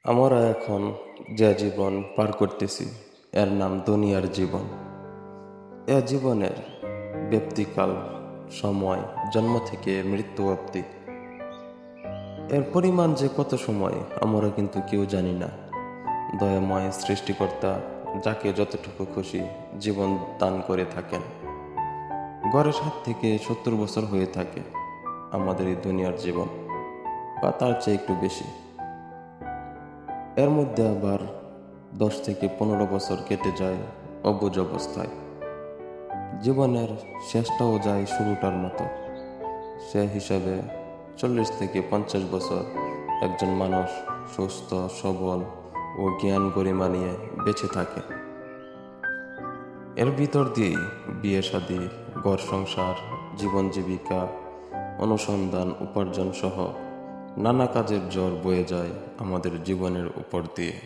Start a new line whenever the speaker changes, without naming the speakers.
আমরা এখন যে জীবন পার করতেছি এর নাম দুনিয়ার জীবন। এ জীবনের ব্যক্তিকাল, সময় জন্ম থেকে মৃত্যু অবধি, এর পরিমাণ যে কত সময় আমরা কিন্তু কেউ জানি না। দয়াময় সৃষ্টিকর্তা যাকে যতটুকু খুশি জীবন দান করে থাকেন। গড়ে 60 থেকে 70 বছর হয়ে থাকে আমাদের এই দুনিয়ার জীবন, বা তার চেয়ে একটু বেশি। এর মধ্যে আবার 10 থেকে 15 বছর কেটে যায় অবুঝ অবস্থায়। জীবনের শেষটাও যায় শুরুটার মতো। সে হিসাবে 40 থেকে 50 বছর একজন মানুষ সুস্থ সবল ও জ্ঞান গরিমা নিয়ে বেঁচে থাকে। এর ভিতর দিয়েই বিয়ে শাদী, ঘর সংসার, জীবন জীবিকা, অনুসন্ধান, উপার্জন সহ নানা কাজের ঝড় বয়ে যায় আমাদের জীবনের উপর দিয়ে।